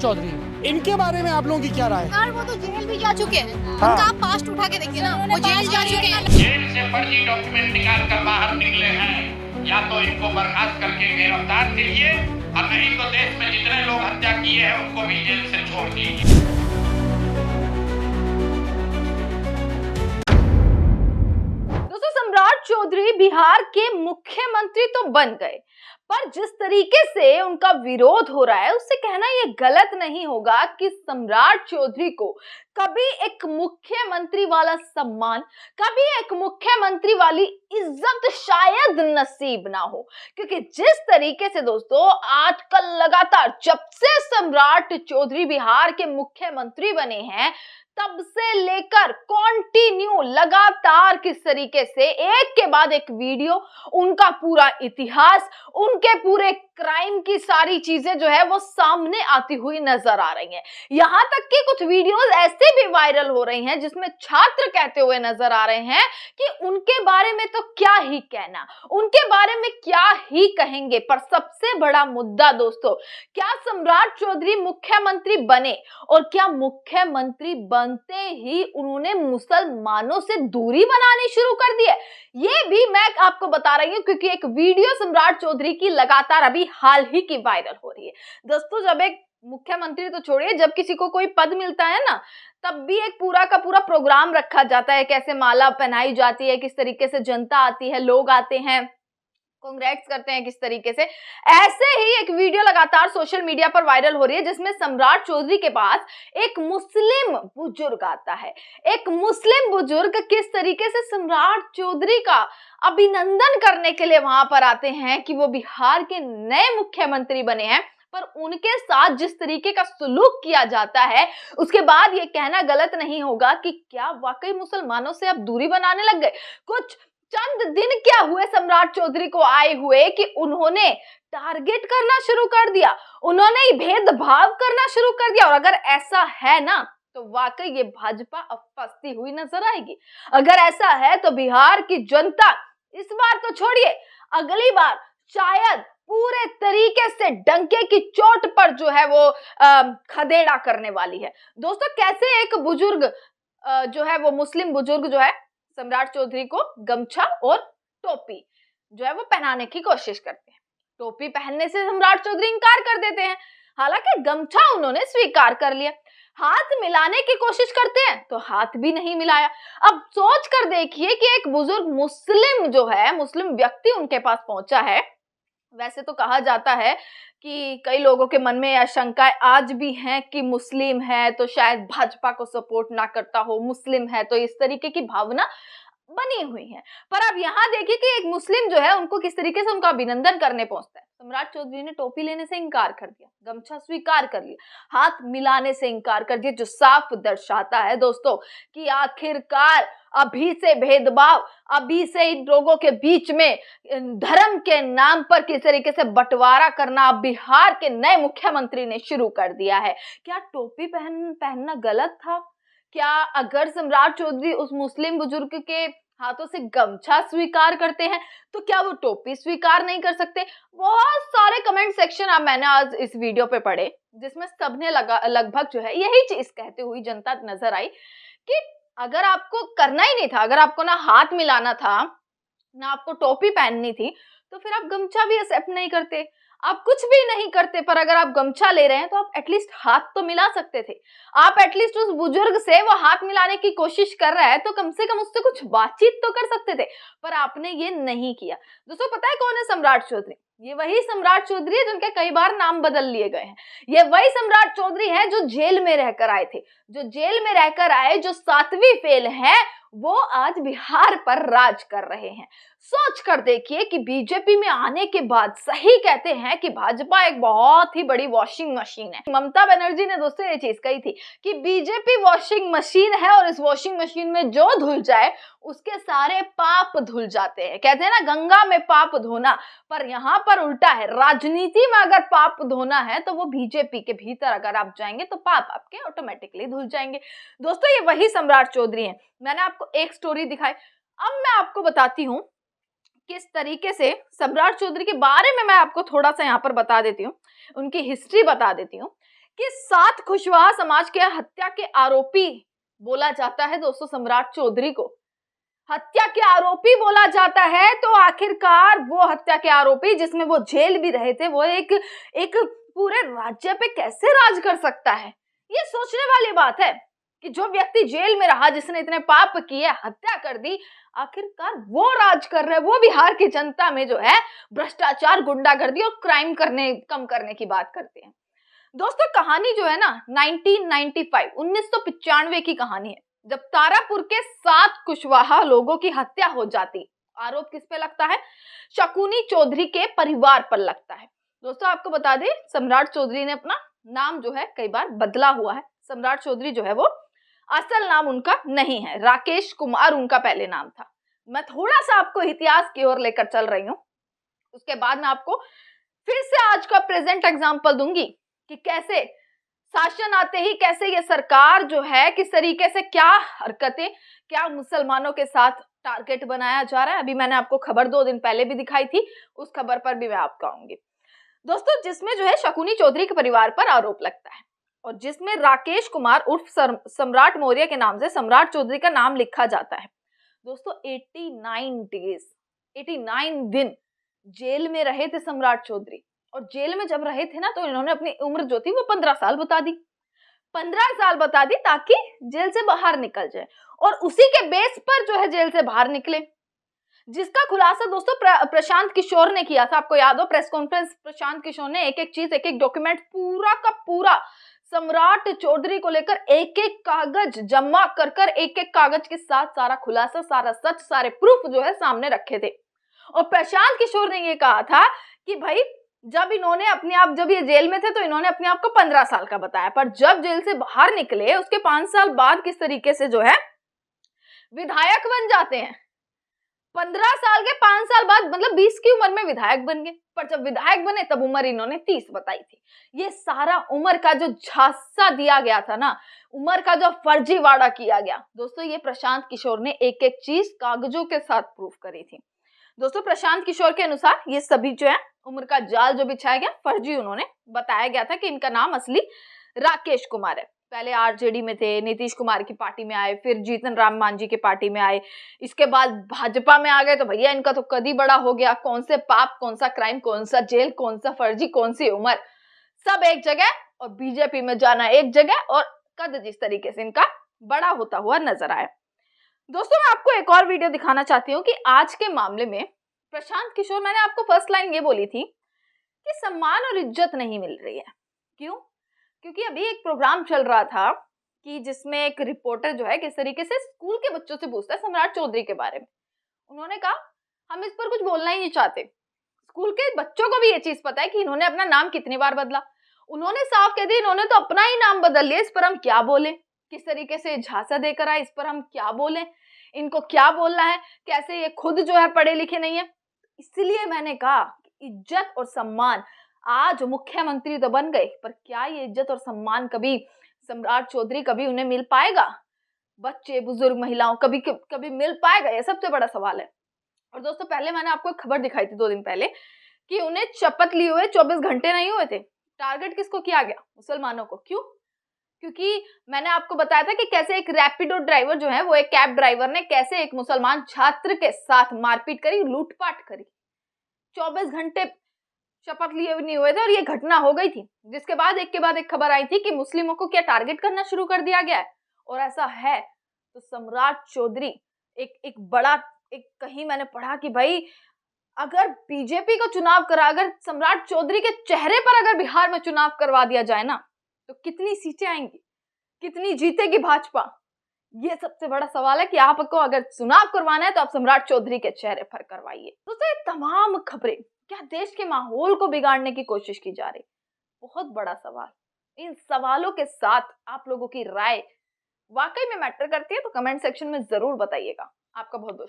सम्राट चौधरी, इनके बारे में आप लोगों की क्या राय है? यार वो तो जेल भी जा चुके हैं। हाँ। उनका आप पास्ट उठा के देखिए ना, वो जेल जा चुके हैं। जेल से फर्जी डॉक्यूमेंट निकाल कर बाहर निकले हैं, या तो इनको बर्खास्त करके गिरफ्तार कीजिए और नहीं तो देश में जितने लोग हत्या किए हैं उनको भी जेल से छोड़ दीजिए। दोस्तों, सम्राट चौधरी बिहार के मुख्यमंत्री तो बन गए, पर जिस तरीके से उनका विरोध हो रहा है उससे कहना ये गलत नहीं होगा कि सम्राट चौधरी को कभी एक मुख्यमंत्री वाला सम्मान, कभी एक मुख्यमंत्री वाली इज्जत शायद नसीब ना हो। क्योंकि जिस तरीके से दोस्तों आजकल लगातार जब से सम्राट चौधरी बिहार के मुख्यमंत्री बने हैं तब से लेकर कंटिन्यू लगातार किस तरीके से एक के बाद एक वीडियो, उनका पूरा इतिहास, उनके पूरे क्राइम की सारी चीजें जो है वो सामने आती हुई नजर आ रही हैं। यहाँ तक कि कुछ वीडियोस ऐसे भी वायरल हो रही हैं जिसमें छात्र कहते हुए नजर आ रहे हैं कि उनके बारे में तो क्या ही कहना, उनके बारे में क्या ही कहेंगे। पर सबसे बड़ा मुद्दा दोस्तों, क्या सम्राट चौधरी मुख्यमंत्री बने और क्या मुख्यमंत्री बनते ही उन्होंने मुसलमानों से दूरी बनानी शुरू कर दी है? ये भी मैं आपको बता रही हूं क्योंकि एक वीडियो सम्राट चौधरी की लगातार अभी हाल ही की वायरल हो रही है। दोस्तों, जब एक मुख्यमंत्री तो छोड़िए, जब किसी को कोई पद मिलता है ना, तब भी एक पूरा का पूरा प्रोग्राम रखा जाता है, कैसे माला पहनाई जाती है, किस तरीके से जनता आती है, लोग आते हैं, कांग्रेट्स करते हैं किस तरीके से। ऐसे ही एक वीडियो लगातार सोशल मीडिया पर वायरल हो रही है जिसमें सम्राट चौधरी के पास एक मुस्लिम बुजुर्ग आता है। एक मुस्लिम बुजुर्ग किस तरीके से सम्राट चौधरी का अभिनंदन करने के लिए वहां पर आते हैं कि वो बिहार के नए मुख्यमंत्री बने हैं, पर उनके साथ जिस तरीके का सुलूक किया जाता है उसके बाद ये कहना गलत नहीं होगा कि क्या वाकई मुसलमानों से अब दूरी बनाने लग गए। कुछ चंद दिन क्या हुए सम्राट चौधरी को आए हुए कि उन्होंने टारगेट करना शुरू कर दिया, उन्होंने भेदभाव करना शुरू कर दिया। और अगर ऐसा है ना तो वाकई ये भाजपा अब फंसती हुई नजर आएगी। अगर ऐसा है तो बिहार की जनता इस बार तो छोड़िए, अगली बार शायद पूरे तरीके से डंके की चोट पर जो है वो खदेड़ा करने वाली है। दोस्तों, कैसे एक बुजुर्ग जो है वो मुस्लिम बुजुर्ग जो है सम्राट चौधरी को गमछा और टोपी जो है वो पहनाने की कोशिश करते हैं। टोपी पहनने से सम्राट चौधरी इंकार कर देते हैं, हालांकि गमछा उन्होंने स्वीकार कर लिया। हाथ मिलाने की कोशिश करते हैं तो हाथ भी नहीं मिलाया। अब सोच कर देखिए कि एक बुजुर्ग मुस्लिम जो है, मुस्लिम व्यक्ति उनके पास पहुंचा है। वैसे तो कहा जाता है कि कई लोगों के मन में आशंकाएं आज भी हैं कि मुस्लिम है तो शायद भाजपा को सपोर्ट ना करता हो, मुस्लिम है तो इस तरीके की भावना बनी हुई है। पर अब यहाँ देखिए कि एक मुस्लिम जो है उनको किस तरीके से उनका अभिनंदन करने पहुंचता है। सम्राट चौधरी ने टोपी लेने से इंकार कर दिया, गमछा स्वीकार कर लिया, हाथ मिलाने से इंकार कर दिया, जो साफ दर्शाता है दोस्तों कि आखिरकार अभी से भेदभाव, अभी से इन लोगों के बीच में धर्म के नाम पर किस तरीके से बंटवारा करना अब बिहार के नए मुख्यमंत्री ने शुरू कर दिया है। क्या टोपी पहनना गलत था? क्या अगर सम्राट चौधरी उस मुस्लिम बुजुर्ग के हाथों से गमछा स्वीकार करते हैं तो क्या वो टोपी स्वीकार नहीं कर सकते? बहुत सारे कमेंट सेक्शन मैंने आज इस वीडियो पे पढ़े जिसमें सबने लगभग जो है यही चीज कहते हुई जनता नजर आई कि अगर आपको करना ही नहीं था, अगर आपको ना हाथ मिलाना था, ना आपको टोपी पहननी थी, तो फिर आप गमछा भी एक्सेप्ट नहीं करते, आप कुछ भी नहीं करते। पर अगर आप गमछा ले रहे हैं तो आप एटलीस्ट हाथ तो मिला सकते थे। आप एटलीस्ट उस बुजुर्ग से वो हाथ मिलाने की कोशिश कर रहा है तो कम से कम उससे कुछ बातचीत तो कर सकते थे, पर आपने ये नहीं किया। दोस्तों, पता है कौन है सम्राट चौधरी? ये वही सम्राट चौधरी है जिनके कई बार नाम बदल लिए गए हैं। ये वही सम्राट चौधरी है जो जेल में रहकर आए थे, जो जेल में रहकर आए, जो 7वीं फेल है, वो आज बिहार पर राज कर रहे हैं। सोच कर देखिए कि बीजेपी में आने के बाद सही कहते हैं कि भाजपा एक बहुत ही बड़ी वॉशिंग मशीन है। ममता बनर्जी ने दोस्तों ये चीज कही थी कि बीजेपी वॉशिंग मशीन है और इस वॉशिंग मशीन में जो धुल जाए उसके सारे पाप धुल जाते हैं। कहते हैं ना गंगा में पाप धोना, पर यहाँ पर उल्टा है। राजनीति में अगर पाप धोना है तो वो बीजेपी के भीतर अगर आप जाएंगे तो पाप आपके ऑटोमेटिकली धुल जाएंगे। दोस्तों, ये वही सम्राट चौधरी हैं। मैंने आपको एक स्टोरी दिखाई, अब मैं आपको बताती हूँ किस तरीके से सम्राट चौधरी के बारे में मैं आपको थोड़ा सा यहाँ पर बता देती हूँ, उनकी हिस्ट्री बता देती हूँ कि 7 कुशवाहा समाज के हत्या के आरोपी बोला जाता है दोस्तों सम्राट चौधरी को। हत्या के आरोपी बोला जाता है तो आखिरकार वो हत्या के आरोपी जिसमें वो जेल भी रहे थे, वो एक पूरे राज्य पे कैसे राज कर सकता है? ये सोचने वाली बात है कि जो व्यक्ति जेल में रहा, जिसने इतने पाप किए, हत्या कर दी, आखिरकार वो राज कर रहे हैं। वो बिहार की जनता में जो है भ्रष्टाचार, गुंडागर्दी और क्राइम कम करने की बात करते हैं। दोस्तों कहानी जो है ना 1995 की कहानी है, जब तारापुर के 7 कुशवाहा लोगों की हत्या हो जाती। आरोप किस पे लगता है? शकुनी चौधरी के परिवार पर लगता है। दोस्तों आपको बता दें सम्राट चौधरी ने अपना नाम जो है कई बार बदला हुआ है। सम्राट चौधरी जो है वो असल नाम उनका नहीं है, राकेश कुमार उनका पहले नाम था। मैं थोड़ा सा आपको इतिहास की ओर लेकर चल रही हूँ, उसके बाद मैं आपको फिर से आज का प्रेजेंट एग्जांपल दूंगी कि कैसे शासन आते ही कैसे ये सरकार जो है किस तरीके से क्या हरकतें, क्या मुसलमानों के साथ टारगेट बनाया जा रहा है। अभी मैंने आपको खबर 2 दिन पहले भी दिखाई थी, उस खबर पर भी मैं आपको आऊंगी दोस्तों, जिसमें जो है शकुनी चौधरी के परिवार पर आरोप लगता है और जिसमें राकेश कुमार उर्फ सम्राट मौर्य के नाम से सम्राट चौधरी का नाम लिखा जाता है। दोस्तों 89 दिन जेल में रहे थे सम्राट चौधरी, और जेल में जब रहे थे ना तो इन्होंने अपनी उम्र जो थी वो 15 साल बता दी। 15 साल बता दी ताकि जेल से बाहर निकल जाए, और उसी के बेस पर जो है जेल से बाहर निकले, जिसका खुलासा दोस्तों प्रशांत किशोर ने किया था। आपको याद हो प्रेस कॉन्फ्रेंस, प्रशांत किशोर ने एक एक चीज, एक एक डॉक्यूमेंट पूरा का पूरा सम्राट चौधरी को लेकर एक एक कागज जमा कर एक एक कागज के साथ सारा खुलासा, सारा सच, सारे प्रूफ जो है सामने रखे थे। और प्रशांत किशोर ने ये कहा था कि भाई जब इन्होंने अपने आप, जब ये जेल में थे तो इन्होंने अपने आप को 15 साल का बताया, पर जब जेल से बाहर निकले उसके 5 साल बाद किस तरीके से जो है विधायक बन जाते हैं। 15 साल के 5 साल बाद मतलब 20 की उम्र में विधायक बन गए, पर जब विधायक बने तब उम्र इन्होंने 30 बताई थी। ये सारा उम्र का जो झांसा दिया गया था ना, उम्र का जो फर्जीवाड़ा किया गया दोस्तों, ये प्रशांत किशोर ने एक एक चीज कागजों के साथ प्रूफ करी थी। दोस्तों प्रशांत किशोर के अनुसार ये सभी जो है उम्र का जाल जो बिछाया गया, फर्जी उन्होंने बताया गया था कि इनका नाम असली राकेश कुमार है। पहले आरजेडी में थे, नीतीश कुमार की पार्टी में आए, फिर जीतन राम मांझी की पार्टी में आए, इसके बाद भाजपा में आ गए तो भैया इनका तो कद ही बड़ा हो गया। कौन से पाप, कौन सा क्राइम, कौन सा जेल, कौन सा फर्जी, कौन सी उम्र, सब एक जगह, और बीजेपी में जाना एक जगह, और कद जिस तरीके से इनका बड़ा होता हुआ नजर आया। दोस्तों मैं आपको एक और वीडियो दिखाना चाहती हूँ कि आज के मामले में प्रशांत किशोर, मैंने आपको फर्स्ट लाइन ये बोली थी कि सम्मान और इज्जत नहीं मिल रही है। क्यों? क्योंकि अभी एक प्रोग्राम चल रहा था कि जिसमें एक रिपोर्टर जो है किस तरीके से स्कूल के बच्चों से पूछता है सम्राट चौधरी के बारे में। उन्होंने कहा हम इस पर कुछ बोलना ही नहीं चाहते। स्कूल के बच्चों को भी ये चीज पता है कि इन्होंने अपना नाम कितनी बार बदला। उन्होंने साफ कह दिया इन्होंने तो अपना ही नाम बदल लिया, इस पर हम क्या बोले, किस तरीके से झांसा देकर आए, इस पर हम क्या बोले, इनको क्या बोलना है, कैसे ये खुद जो है पढ़े लिखे नहीं है। इसलिए मैंने कहा इज्जत और सम्मान, आज मुख्यमंत्री तो बन गए पर क्या ये इज्जत और सम्मान कभी सम्राट चौधरी कभी उन्हें मिल पाएगा? बच्चे, बुजुर्ग, महिलाओं कभी कभी मिल पाएगा? ये सबसे बड़ा सवाल है। और दोस्तों पहले मैंने आपको एक खबर दिखाई थी 2 दिन पहले कि उन्हें शपथ लिए हुए 24 घंटे नहीं हुए थे। टारगेट किसको किया गया? मुसलमानों को। क्यों? क्योंकि मैंने आपको बताया था कि कैसे एक रैपिडो ड्राइवर जो है वो एक कैब ड्राइवर ने कैसे एक मुसलमान छात्र के साथ मारपीट करी, लूटपाट करी। 24 घंटे शपथ लिए नहीं हुए थे और ये घटना हो गई थी, जिसके बाद एक के बाद एक खबर आई थी कि मुस्लिमों को क्या टारगेट करना शुरू कर दिया गया है। और ऐसा है तो सम्राट चौधरी एक बड़ा, एक कहीं मैंने पढ़ा कि भाई अगर बीजेपी को चुनाव करा, अगर सम्राट चौधरी के चेहरे पर अगर बिहार में चुनाव करवा दिया जाए ना तो कितनी सीटें आएंगी, कितनी जीतेगी भाजपा? ये सबसे बड़ा सवाल है कि आपको अगर चुनाव करवाना है तो आप सम्राट चौधरी के चेहरे पर करवाइए। दोस्तों ये तमाम खबरें क्या देश के माहौल को बिगाड़ने की कोशिश की जा रही? बहुत बड़ा सवाल। इन सवालों के साथ आप लोगों की राय वाकई में मैटर करती है तो कमेंट सेक्शन में जरूर बताइएगा। आपका बहुत बहुत शुक्रिया।